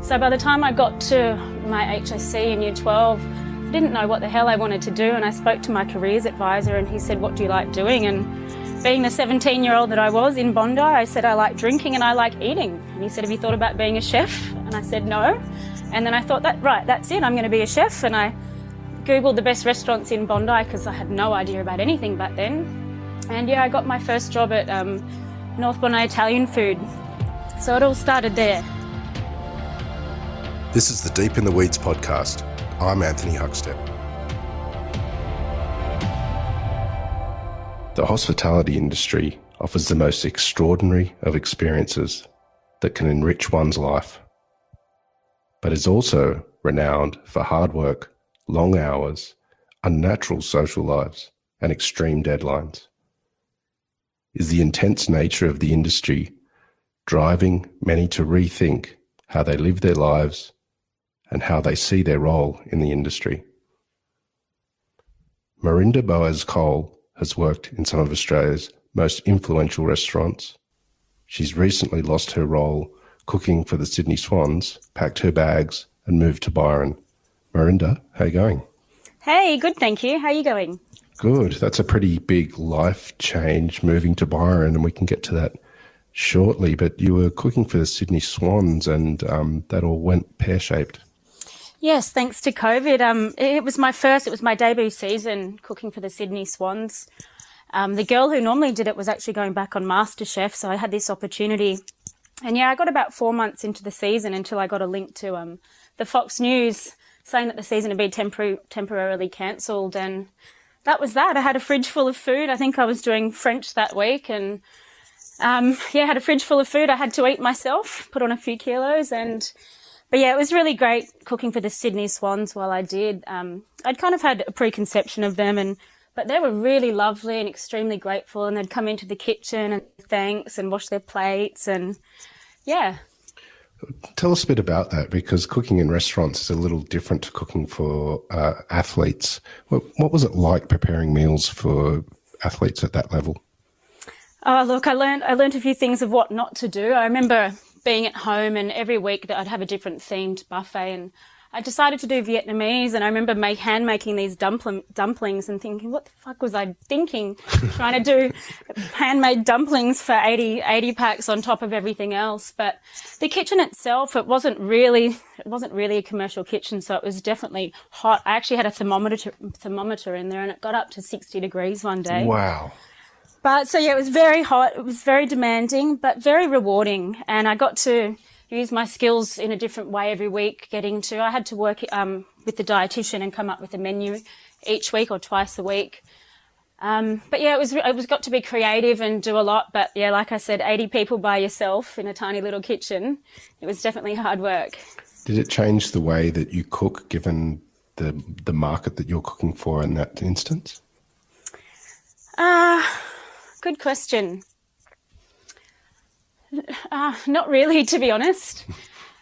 So by the time I got to my HSC in Year 12, I didn't know what the hell I wanted to do, and I spoke to my careers advisor and he said, what do you like doing? And being the 17-year-old that I was in Bondi, I said I like drinking and I like eating. And he said, have you thought about being a chef? And I said no. And then I thought, that's it, I'm going to be a chef. And I Googled the best restaurants in Bondi because I had no idea about anything back then. And yeah, I got my first job at North Bondi Italian Food. So it all started there. This is the Deep in the Weeds podcast. I'm Anthony Huckstep. The hospitality industry offers the most extraordinary of experiences that can enrich one's life, but is also renowned for hard work, long hours, unnatural social lives, and extreme deadlines. Is the intense nature of the industry driving many to rethink how they live their lives and how they see their role in the industry? Mirinda Boaz-Cole has worked in some of Australia's most influential restaurants. She's recently lost her role cooking for the Sydney Swans, packed her bags and moved to Byron. Mirinda, how are you going? Hey, good, thank you. How are you going? Good. That's a pretty big life change, moving to Byron, and we can get to that shortly. But you were cooking for the Sydney Swans and that all went pear-shaped. Yes, thanks to COVID. It was my debut season cooking for the Sydney Swans. The girl who normally did it was actually going back on MasterChef, so I had this opportunity. And yeah, I got about 4 months into the season until I got a link to the Fox News saying that the season had been temporarily cancelled. And that was that. I had a fridge full of food. I think I was doing French that week. And had a fridge full of food I had to eat myself, put on a few kilos. But yeah, it was really great cooking for the Sydney Swans while I did. I'd kind of had a preconception of them, but they were really lovely and extremely grateful, and they'd come into the kitchen and thanks and wash their plates, and yeah. Tell us a bit about that, because cooking in restaurants is a little different to cooking for athletes. What was it like preparing meals for athletes at that level? Oh, look, I learned a few things of what not to do. I remember being at home, and every week that I'd have a different themed buffet, and I decided to do Vietnamese, and I remember hand making these dumplings and thinking, what the fuck was I thinking, trying to do handmade dumplings for 80 packs on top of everything else. But the kitchen itself, it wasn't really a commercial kitchen, so it was definitely hot. I actually had a thermometer in there, and it got up to 60 degrees one day. Wow. But so yeah, it was very hot, it was very demanding, but very rewarding. And I got to use my skills in a different way every week, I had to work with the dietitian and come up with a menu each week or twice a week. But yeah, it was got to be creative and do a lot. But yeah, like I said, 80 people by yourself in a tiny little kitchen, it was definitely hard work. Did it change the way that you cook, given the market that you're cooking for in that instance? Good question. Not really, to be honest.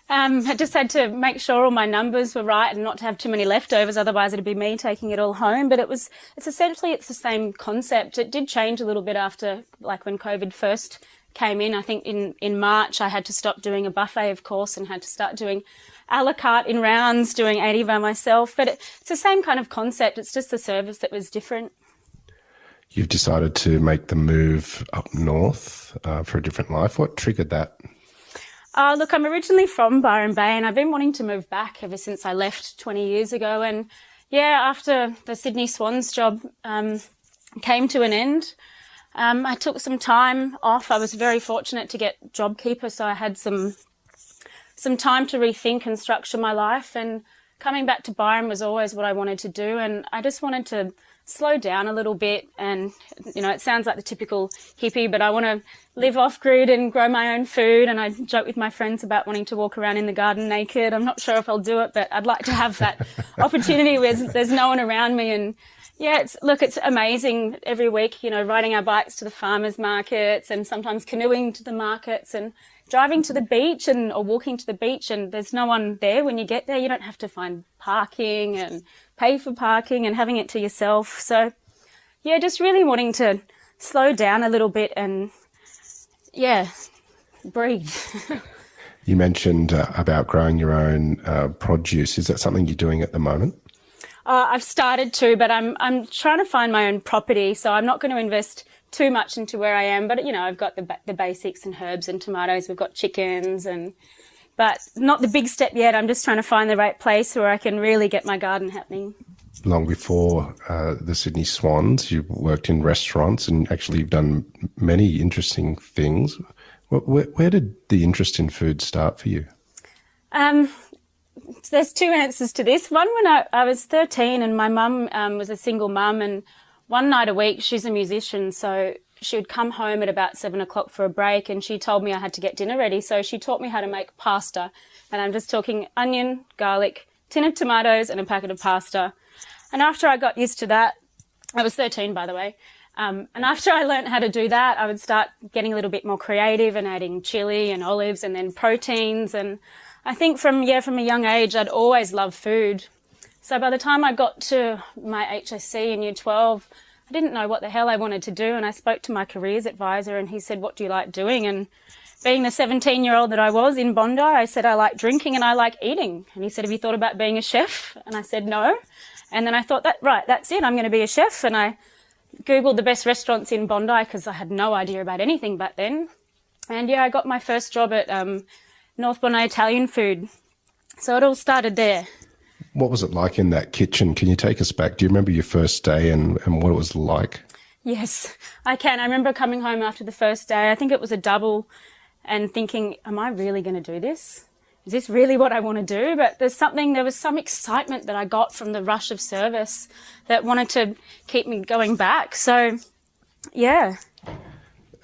I just had to make sure all my numbers were right and not to have too many leftovers, otherwise it'd be me taking it all home. But it's essentially the same concept. It did change a little bit after, like when COVID first came in. I think in March I had to stop doing a buffet, of course, and had to start doing a la carte in rounds, doing 80 by myself. But it's the same kind of concept. It's just the service that was different. You've decided to make the move up north for a different life. What triggered that? Look, I'm originally from Byron Bay, and I've been wanting to move back ever since I left 20 years ago. And yeah, after the Sydney Swans job came to an end, I took some time off. I was very fortunate to get JobKeeper, so I had some time to rethink and structure my life. And coming back to Byron was always what I wanted to do, and I just wanted to slow down a little bit. And it sounds like the typical hippie, but I want to live off grid and grow my own food. And I joke with my friends about wanting to walk around in the garden naked. I'm not sure if I'll do it, but I'd like to have that opportunity where there's no one around me. And yeah, it's amazing every week, riding our bikes to the farmers markets and sometimes canoeing to the markets and driving to the beach or walking to the beach, and there's no one there when you get there. You don't have to find parking and pay for parking and having it to yourself. So yeah, just really wanting to slow down a little bit and yeah, breathe. You mentioned about growing your own produce. Is that something you're doing at the moment? I've started to, but I'm trying to find my own property, so I'm not going to invest too much into where I am. But, you know, I've got the basics and herbs and tomatoes. We've got chickens, but not the big step yet. I'm just trying to find the right place where I can really get my garden happening. Long before the Sydney Swans, you worked in restaurants and actually you've done many interesting things. Where did the interest in food start for you? There's two answers to this. One, when I was 13 and my mum was a single mum, and one night a week, she's a musician, so she would come home at about 7 o'clock for a break, and she told me I had to get dinner ready. So she taught me how to make pasta, and I'm just talking onion, garlic, tin of tomatoes and a packet of pasta. And after I got used to that, I was 13, by the way, and after I learned how to do that, I would start getting a little bit more creative and adding chili and olives and then proteins. And I think from a young age, I'd always loved food. So by the time I got to my HSC in year 12, I didn't know what the hell I wanted to do. And I spoke to my careers advisor and he said, "What do you like doing?" And being the 17-year-old that I was in Bondi, I said, "I like drinking and I like eating." And he said, "Have you thought about being a chef?" And I said, "No." And then I thought, that's it. I'm going to be a chef. And I Googled the best restaurants in Bondi because I had no idea about anything back then. And I got my first job at North Bondi Italian Food. So it all started there. What was it like in that kitchen? Can you take us back? Do you remember your first day and what it was like? Yes, I can. I remember coming home after the first day. I think it was a double and thinking, am I really going to do this? Is this really what I want to do? But there was some excitement that I got from the rush of service that wanted to keep me going back. So, yeah.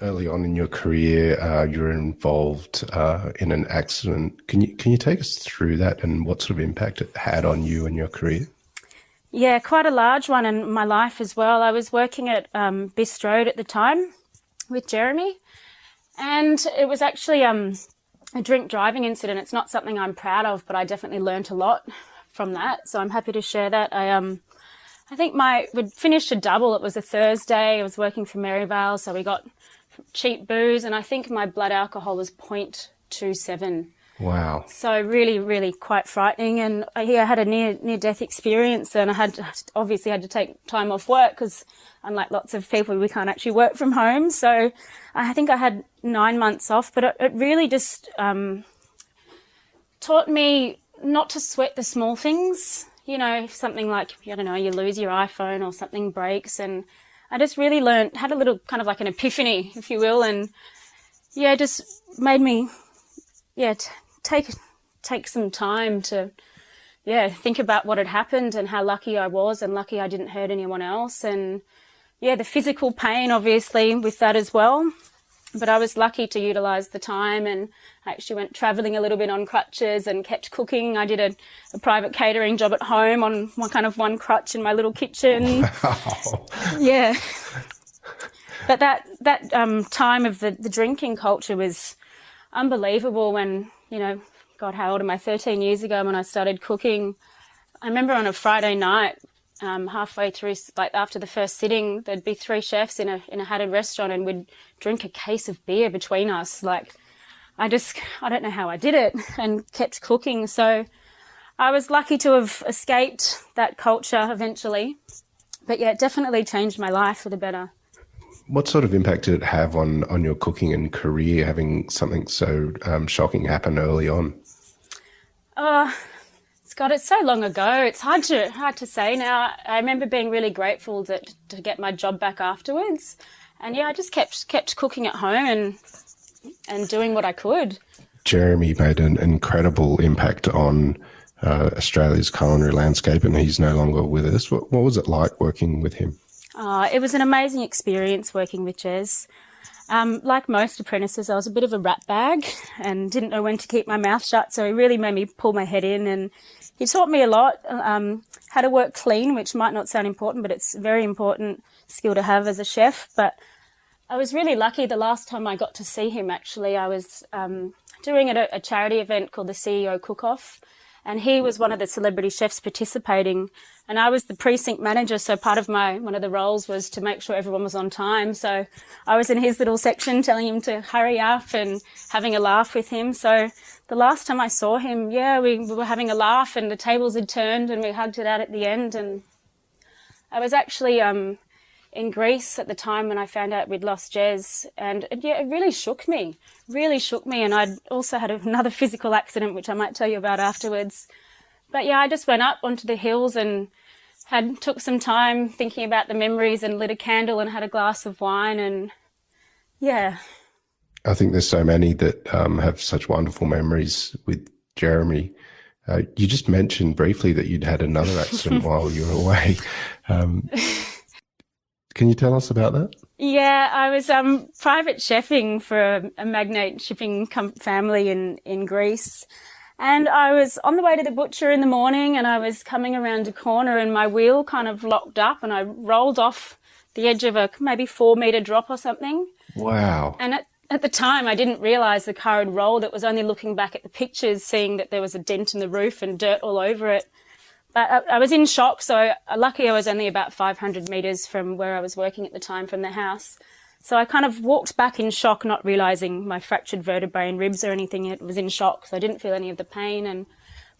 Early on in your career, you were involved in an accident. Can you take us through that and what sort of impact it had on you and your career? Yeah, quite a large one in my life as well. I was working at Bistro at the time with Jeremy, and it was actually a drink driving incident. It's not something I'm proud of, but I definitely learnt a lot from that. So I'm happy to share that. I think we'd finished a double. It was a Thursday. I was working for Maryvale, so we got cheap booze, and I think my blood alcohol was 0.27. Wow. So really, really quite frightening. And I had a near-death experience, and I obviously had to take time off work because unlike lots of people, we can't actually work from home. So I think I had 9 months off, but it really just taught me not to sweat the small things. You know, something like, I don't know, you lose your iPhone or something breaks, and I just really had a little kind of like an epiphany, if you will, and just made me, take some time to, think about what had happened and how lucky I was, and lucky I didn't hurt anyone else, and the physical pain obviously with that as well. But I was lucky to utilise the time, and I actually went travelling a little bit on crutches and kept cooking. I did a private catering job at home on one crutch in my little kitchen. Wow. Yeah. But that time of the drinking culture was unbelievable when, God, how old am I? 13 years ago when I started cooking. I remember on a Friday night, halfway through, like after the first sitting, there'd be 3 chefs in a hatted restaurant, and we'd drink a case of beer between us. Like, I don't know how I did it, and kept cooking. So I was lucky to have escaped that culture eventually. But it definitely changed my life for the better. What sort of impact did it have on your cooking and career, having something so shocking happen early on? God, it's so long ago. It's hard to say now. I remember being really grateful to get my job back afterwards, and I just kept cooking at home and doing what I could. Jeremy made an incredible impact on Australia's culinary landscape, and he's no longer with us. What was it like working with him? It was an amazing experience working with Jez. Like most apprentices, I was a bit of a rat bag and didn't know when to keep my mouth shut, so he really made me pull my head in, and he taught me a lot, how to work clean, which might not sound important, but it's a very important skill to have as a chef. But I was really lucky the last time I got to see him, actually. I was doing a charity event called the CEO Cook-Off, and he was one of the celebrity chefs participating, and I was the precinct manager, so part of one of the roles was to make sure everyone was on time. So I was in his little section telling him to hurry up and having a laugh with him. So the last time I saw him, we were having a laugh and the tables had turned and we hugged it out at the end. And I was actually in Greece at the time when I found out we'd lost Jez, and it really shook me. And I'd also had another physical accident, which I might tell you about afterwards. But I just went up onto the hills and took some time thinking about the memories and lit a candle and had a glass of wine, and I think there's so many that have such wonderful memories with Jeremy. You just mentioned briefly that you'd had another accident while you were away. Can you tell us about that? Yeah, I was private chefing for a magnate shipping family in Greece. And I was on the way to the butcher in the morning, and I was coming around a corner and my wheel kind of locked up and I rolled off the edge of a maybe 4-metre drop or something. Wow. And at the time, I didn't realise the car had rolled. It was only looking back at the pictures, seeing that there was a dent in the roof and dirt all over it. But I was in shock, so lucky I was only about 500 metres from where I was working at the time, from the house. So I kind of walked back in shock, not realising my fractured vertebrae and ribs or anything. It was in shock, so I didn't feel any of the pain, and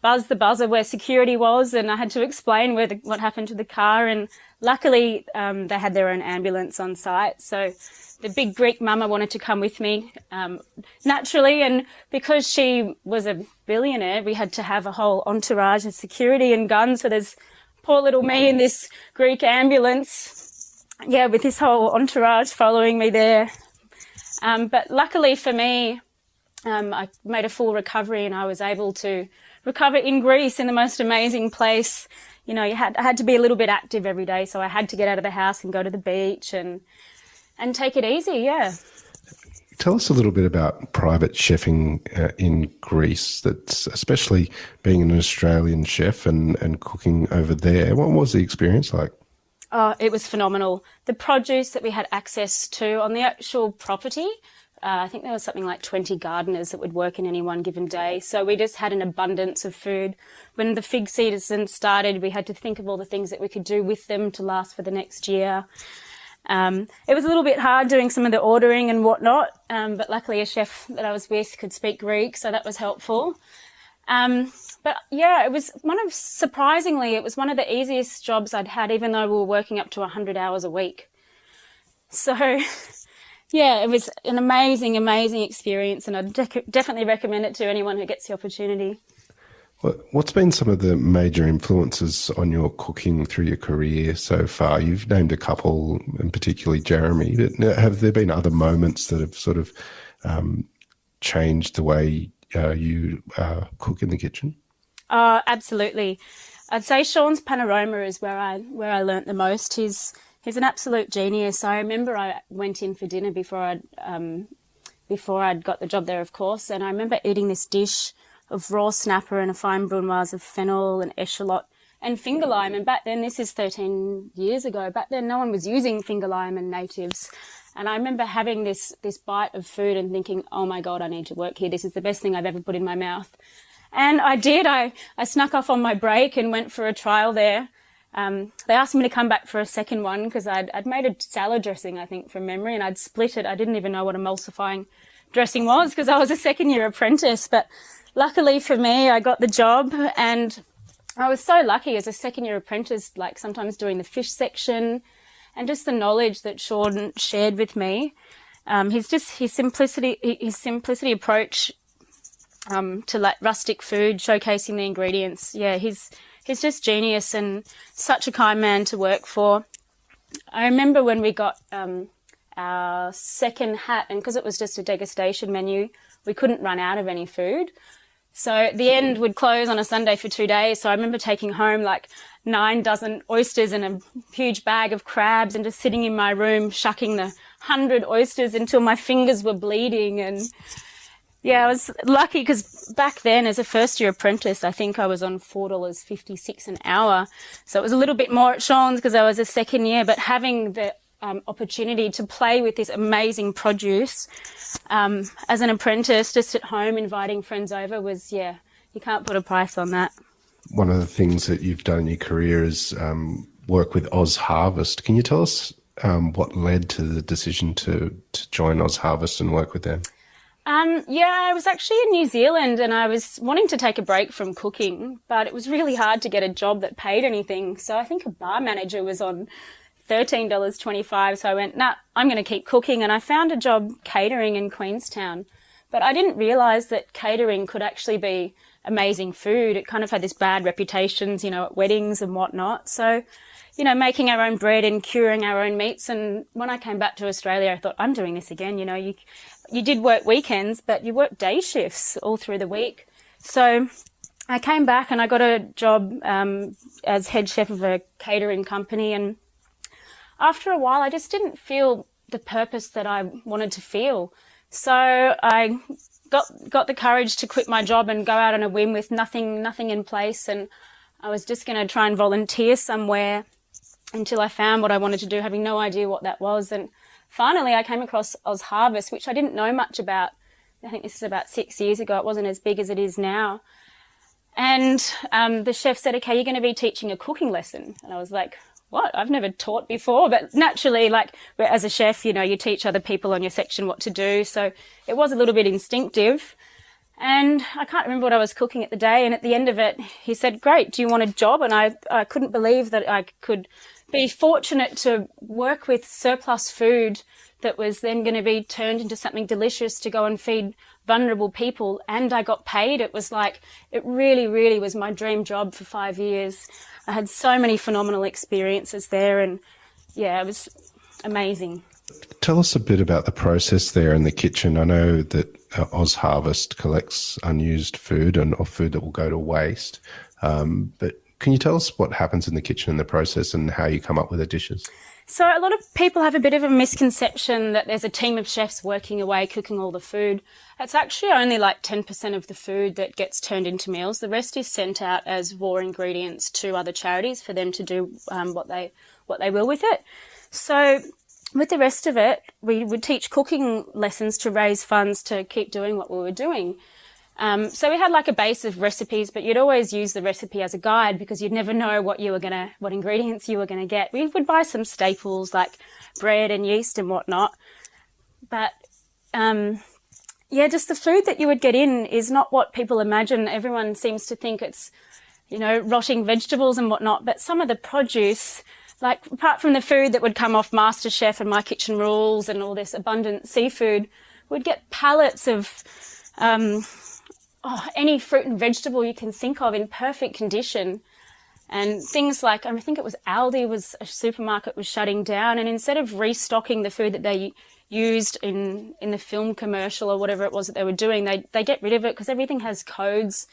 buzzed the buzzer where security was, and I had to explain what happened to the car. And luckily they had their own ambulance on site, so the big Greek mama wanted to come with me naturally, and because she was a billionaire, we had to have a whole entourage of security and guns. So there's poor little me in this Greek ambulance, with this whole entourage following me there. But luckily for me, I made a full recovery and I was able to recover in Greece, in the most amazing place. I had to be a little bit active every day, so I had to get out of the house and go to the beach and take it easy, Tell us a little bit about private chefing in Greece, that's especially being an Australian chef and cooking over there. What was the experience like? Oh, it was phenomenal. The produce that we had access to on the actual property, I think there was something like 20 gardeners that would work in any one given day. So we just had an abundance of food. When the fig season started, we had to think of all the things that we could do with them to last for the next year. It was a little bit hard doing some of the ordering and whatnot, but luckily a chef that I was with could speak Greek, so that was helpful. But it was surprisingly, it was one of the easiest jobs I'd had, even though we were working up to 100 hours a week. So, it was an amazing, amazing experience, and I'd definitely recommend it to anyone who gets the opportunity. What's been some of the major influences on your cooking through your career so far? You've named a couple, and particularly Jeremy, but have there been other moments that have sort of changed the way you cook in the kitchen? Absolutely. I'd say Sean's Panorama is where I learnt the most. He's an absolute genius. I remember I went in for dinner before I'd got the job there, of course, and I remember eating this dish of raw snapper and a fine brunoise of fennel and echalot and finger lime. And back then, this is 13 years ago, back then no one was using finger lime and natives. And I remember having this bite of food and thinking, oh my God, I need to work here. This is the best thing I've ever put in my mouth. And I did. I snuck off on my break and went for a trial there. They asked me to come back for a second one because I'd made a salad dressing, I think, from memory, and I'd split it. I didn't even know what emulsifying dressing was because I was a second-year apprentice. But luckily for me, I got the job, and I was so lucky as a second-year apprentice, like sometimes doing the fish section, and just the knowledge that Sean shared with me. His simplicity approach to like rustic food, showcasing the ingredients. Yeah, he's just genius and such a kind man to work for. I remember when we got our second hat, and because it was just a degustation menu, we couldn't run out of any food. So the end would close on a Sunday for 2 days. So I remember taking home like 9 dozen oysters and a huge bag of crabs and just sitting in my room shucking the 100 oysters until my fingers were bleeding. And I was lucky because back then as a first-year apprentice, I think I was on $4.56 an hour. So it was a little bit more at Sean's because I was a second year, but having the opportunity to play with this amazing produce as an apprentice, just at home inviting friends over, was you can't put a price on that. One of the things that you've done in your career is work with Oz Harvest. Can you tell us what led to the decision to join Oz Harvest and work with them? I was actually in New Zealand and I was wanting to take a break from cooking, but it was really hard to get a job that paid anything. So I think a bar manager was on $13.25. So I went, nah, I'm going to keep cooking. And I found a job catering in Queenstown. But I didn't realise that catering could actually be amazing food. It kind of had this bad reputation, at weddings and whatnot. So, making our own bread and curing our own meats. And when I came back to Australia, I thought, I'm doing this again. You did work weekends, but you worked day shifts all through the week. So I came back and I got a job as head chef of a catering company. And after a while, I just didn't feel the purpose that I wanted to feel. So I got the courage to quit my job and go out on a whim with nothing in place. And I was just going to try and volunteer somewhere until I found what I wanted to do, having no idea what that was. And finally, I came across Oz Harvest, which I didn't know much about. I think this is about 6 years ago. It wasn't as big as it is now. And the chef said, okay, you're going to be teaching a cooking lesson. And I was like, what? I've never taught before. But naturally, as a chef, you teach other people on your section what to do. So it was a little bit instinctive. And I can't remember what I was cooking at the day. And at the end of it, he said, great, do you want a job? And I couldn't believe that I could be fortunate to work with surplus food that was then going to be turned into something delicious to go and feed vulnerable people. And I got paid. It was it really, really was my dream job for 5 years. I had so many phenomenal experiences there. And it was amazing. Tell us a bit about the process there in the kitchen. I know that Oz Harvest collects unused food or food that will go to waste. But can you tell us what happens in the kitchen in the process and how you come up with the dishes? So a lot of people have a bit of a misconception that there's a team of chefs working away, cooking all the food. It's actually only 10% of the food that gets turned into meals. The rest is sent out as raw ingredients to other charities for them to do what they will with it. So with the rest of it, we would teach cooking lessons to raise funds to keep doing what we were doing. So we had a base of recipes, but you'd always use the recipe as a guide because you'd never know what ingredients you were going to get. We would buy some staples like bread and yeast and whatnot. But, just the food that you would get in is not what people imagine. Everyone seems to think it's, rotting vegetables and whatnot. But some of the produce, apart from the food that would come off MasterChef and My Kitchen Rules and all this abundant seafood, we'd get pallets of any fruit and vegetable you can think of in perfect condition. And things I think it was Aldi a supermarket was shutting down. And instead of restocking the food that they used in the film commercial or whatever it was that they were doing, they get rid of it because everything has codes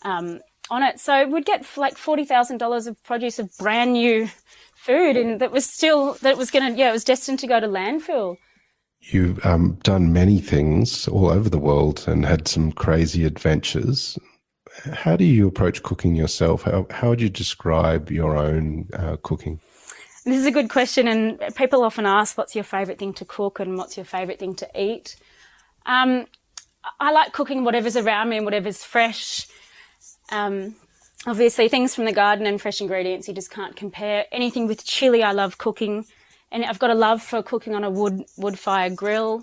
on it. So we'd get $40,000 of produce of brand new food, and it was destined to go to landfill. You've done many things all over the world and had some crazy adventures. How do you approach cooking yourself? How would you describe your own cooking? This is a good question, and people often ask, what's your favourite thing to cook and what's your favourite thing to eat? I like cooking whatever's around me and whatever's fresh. Obviously, things from the garden and fresh ingredients, you just can't compare. Anything with chili, I love cooking. And I've got a love for cooking on a wood fire grill.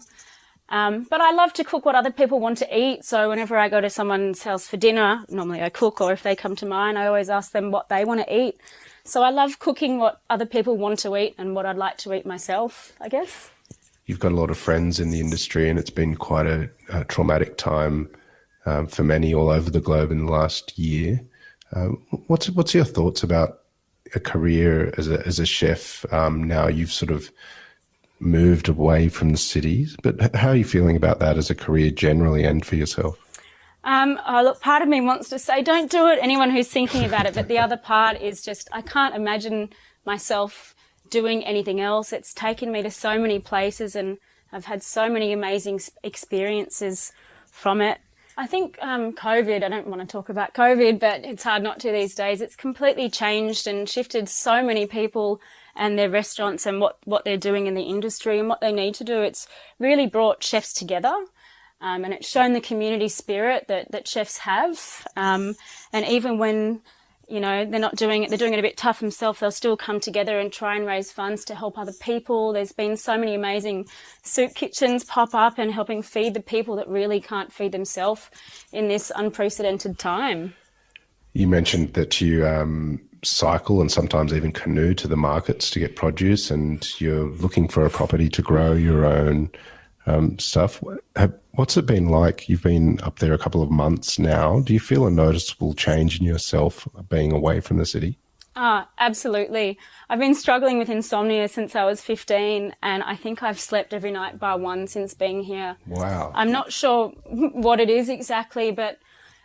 But I love to cook what other people want to eat. So whenever I go to someone's house for dinner, normally I cook, or if they come to mine, I always ask them what they want to eat. So I love cooking what other people want to eat and what I'd like to eat myself, I guess. You've got a lot of friends in the industry, and it's been quite a traumatic time for many all over the globe in the last year. What's your thoughts about a career as a chef? Now you've sort of moved away from the cities, but how are you feeling about that as a career generally and for yourself? Look, part of me wants to say don't do it, anyone who's thinking about it, but the other part is just I can't imagine myself doing anything else. It's taken me to so many places and I've had so many amazing experiences from it. I think COVID, I don't want to talk about COVID, but it's hard not to these days. It's completely changed and shifted so many people and their restaurants and what they're doing in the industry and what they need to do. It's really brought chefs together. And it's shown the community spirit that chefs have. And even when, they're not doing it, they're doing it a bit tough themselves, they'll still come together and try and raise funds to help other people. There's been so many amazing soup kitchens pop up and helping feed the people that really can't feed themselves in this unprecedented time. You mentioned that you cycle and sometimes even canoe to the markets to get produce, and you're looking for a property to grow your own stuff. What's it been like? You've been up there a couple of months now. Do you feel a noticeable change in yourself being away from the city? Absolutely. I've been struggling with insomnia since I was 15, and I think I've slept every night bar one since being here. Wow. I'm not sure what it is exactly, but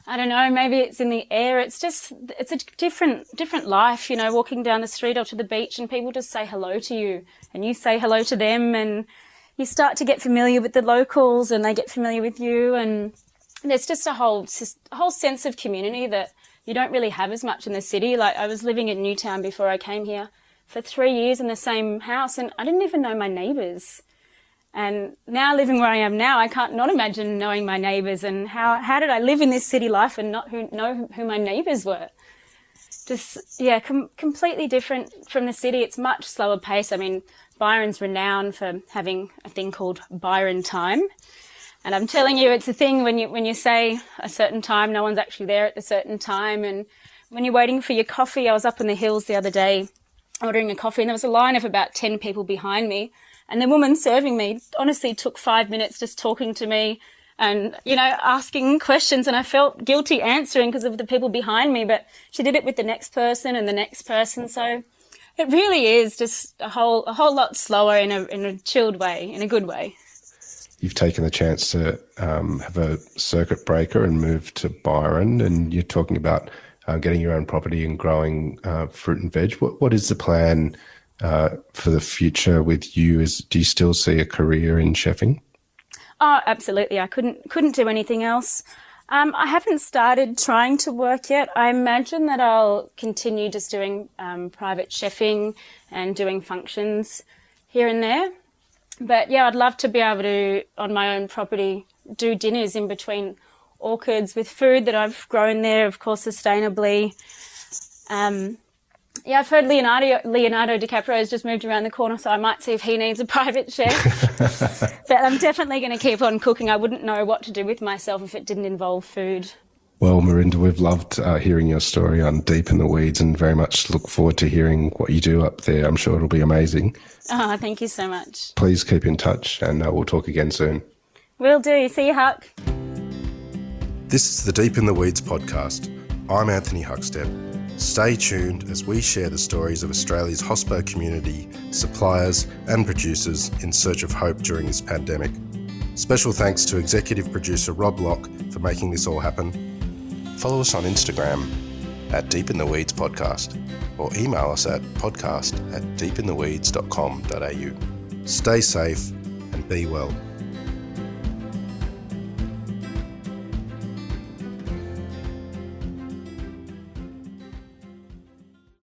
I don't know, maybe it's in the air. It's a different life, walking down the street or to the beach and people just say hello to you and you say hello to them, and you start to get familiar with the locals and they get familiar with you, and there's just a whole sense of community that you don't really have as much in the city. Like, I was living in Newtown before I came here for 3 years in the same house, and I didn't even know my neighbours. And now living where I am now, I can't not imagine knowing my neighbours, and how did I live in this city life and not know who my neighbours were? Completely different from the city. It's much slower pace. I mean, Byron's renowned for having a thing called Byron time. And I'm telling you, it's a thing when you say a certain time, no one's actually there at the certain time. And when you're waiting for your coffee, I was up in the hills the other day ordering a coffee, and there was a line of about 10 people behind me. And the woman serving me honestly took 5 minutes just talking to me and, asking questions. And I felt guilty answering because of the people behind me, but she did it with the next person and the next person. So it really is just a whole lot slower in a chilled way, in a good way. You've taken the chance to have a circuit breaker and move to Byron, and you're talking about getting your own property and growing fruit and veg. What is the plan for the future with you? Do you still see a career in chefing? Oh, absolutely. I couldn't do anything else. I haven't started trying to work yet. I imagine that I'll continue just doing private chefing and doing functions here and there. But yeah, I'd love to be able to, on my own property, do dinners in between orchards with food that I've grown there, of course, sustainably. I've heard Leonardo DiCaprio has just moved around the corner, so I might see if he needs a private chef. But I'm definitely going to keep on cooking. I wouldn't know what to do with myself if it didn't involve food. Well, Mirinda, we've loved hearing your story on Deep in the Weeds, and very much look forward to hearing what you do up there. I'm sure it'll be amazing. Oh, thank you so much. Please keep in touch, and we'll talk again soon. Will do. See you, Huck. This is the Deep in the Weeds podcast. I'm Anthony Huckstep. Stay tuned as we share the stories of Australia's hospo community, suppliers and producers in search of hope during this pandemic. Special thanks to executive producer Rob Locke for making this all happen. Follow us on Instagram at Deep in the Weeds Podcast, or email us at podcast@deepintheweeds.com.au. Stay safe and be well.